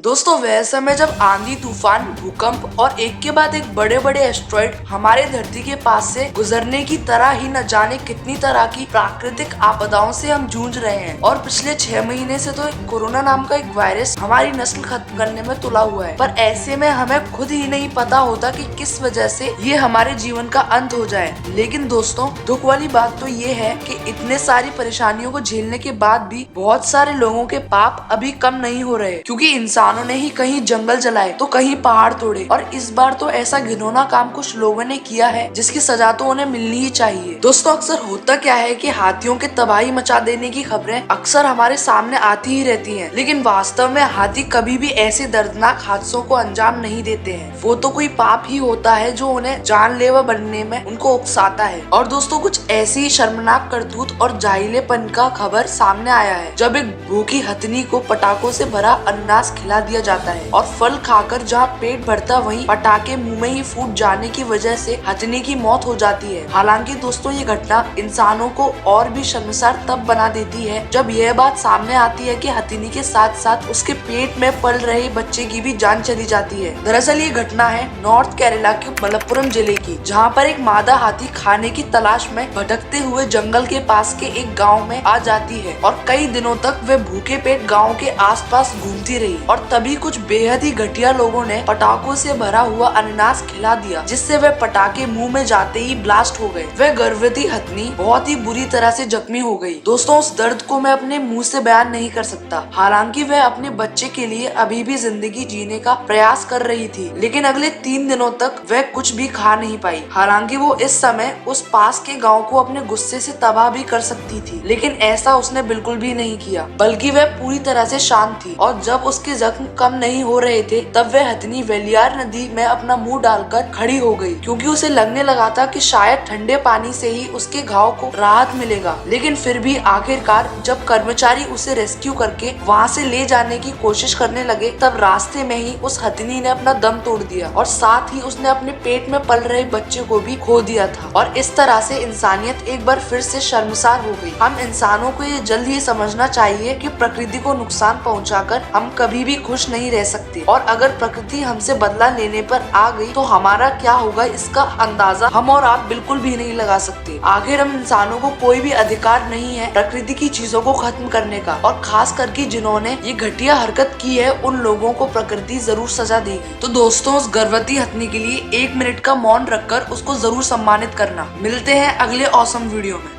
दोस्तों वह समय जब आंधी, तूफान, भूकंप और एक के बाद एक बड़े बड़े एस्ट्रॉइड हमारे धरती के पास से गुजरने की तरह ही न जाने कितनी तरह की प्राकृतिक आपदाओं से हम जूझ रहे हैं। और पिछले 6 महीने से तो कोरोना नाम का एक वायरस हमारी नस्ल खत्म करने में तुला हुआ है। पर ऐसे में हमें खुद ही नहीं पता होता कि किस वजह से ये हमारे जीवन का अंत हो जाए। लेकिन दोस्तों दुख वाली बात तो ये है कि इतने सारी परेशानियों को झेलने के बाद भी बहुत सारे लोगों के पाप अभी कम नहीं हो रहे, क्योंकि इंसानों ने ही कहीं जंगल जलाए तो कहीं पहाड़ तोड़े। और इस बार तो ऐसा घिनौना काम कुछ लोगों ने किया है जिसकी सजा तो उन्हें मिलनी ही चाहिए। दोस्तों अक्सर होता क्या है कि हाथियों के तबाही मचा देने की खबरें अक्सर हमारे सामने आती ही रहती हैं, लेकिन वास्तव में हाथी कभी भी ऐसे दर्दनाक हादसों को अंजाम नहीं देते हैं। वो तो कोई पाप ही होता है जो उन्हें जानलेवा बनने में उनको उकसाता है। और दोस्तों कुछ ऐसी ही शर्मनाक करतूत और जाहिलेपन का खबर सामने आया है जब एक भूखी हथनी को पटाखों से भरा अनानास खिला दिया जाता है और फल खाकर जहाँ पेट भरता वहीं पटाखे मुंह में ही फूट जाने की वजह से हथनी की मौत हो जाती है। हालांकि दोस्तों ये घटना इंसानों को और भी शर्मसार तब बना देती है जब यह बात सामने आती है कि हथनी के साथ साथ उसके पेट में पल रहे बच्चे की भी जान चली जाती है। दरअसल ये घटना है नॉर्थ केरला के मलप्पुरम जिले की, जहाँ पर एक मादा हाथी खाने की तलाश में भटकते हुए जंगल के पास के एक गाँव में आ जाती है और कई दिनों तक वे भूखे पेट गाँव के आसपास घूमती रही। और तभी कुछ बेहद ही घटिया लोगों ने पटाखों से भरा हुआ अनानास खिला दिया, जिससे वे पटाखे मुंह में जाते ही ब्लास्ट हो गए। वह गर्भवती हथनी बहुत ही बुरी तरह से जख्मी हो गई। दोस्तों उस दर्द को मैं अपने मुंह से बयान नहीं कर सकता। हालांकि वह अपने बच्चे के लिए अभी भी जिंदगी जीने का प्रयास कर रही थी, लेकिन अगले 3 दिनों तक वह कुछ भी खा नहीं पाई। हालांकि वो इस समय उस पास के गाँव को अपने गुस्से से तबाह भी कर सकती थी, लेकिन ऐसा उसने बिल्कुल भी नहीं किया, बल्कि वह पूरी तरह से शांत थी। और जब उसके जख्म कम नहीं हो रहे थे तब वह हथनी वेलियार नदी में अपना मुंह डालकर खड़ी हो गई, क्योंकि उसे लगने लगा था कि शायद ठंडे पानी से ही उसके घाव को राहत मिलेगा। लेकिन फिर भी आखिरकार जब कर्मचारी उसे रेस्क्यू करके वहाँ से ले जाने की कोशिश करने लगे तब रास्ते में ही उस हथनी ने अपना दम तोड़ दिया और साथ ही उसने अपने पेट में पल रहे बच्चे को भी खो दिया था। और इस तरह से इंसानियत एक बार फिर से शर्मसार हो गई। हम इंसानों को ये जल्द ही समझना चाहिए कि प्रकृति को नुकसान पहुंचाकर हम कभी भी खुश नहीं रह सकते, और अगर प्रकृति हमसे बदला लेने पर आ गई तो हमारा क्या होगा इसका अंदाजा हम और आप बिल्कुल भी नहीं लगा सकते। आखिर हम इंसानों को कोई भी अधिकार नहीं है प्रकृति की चीजों को खत्म करने का, और खास करके जिन्होंने ये घटिया हरकत की है उन लोगों को प्रकृति जरूर सजा देगी। तो दोस्तों उस गर्भवती हथनी के लिए 1 मिनट का मौन रखकर उसको जरूर सम्मानित करना। मिलते हैं अगले ऑसम वीडियो में।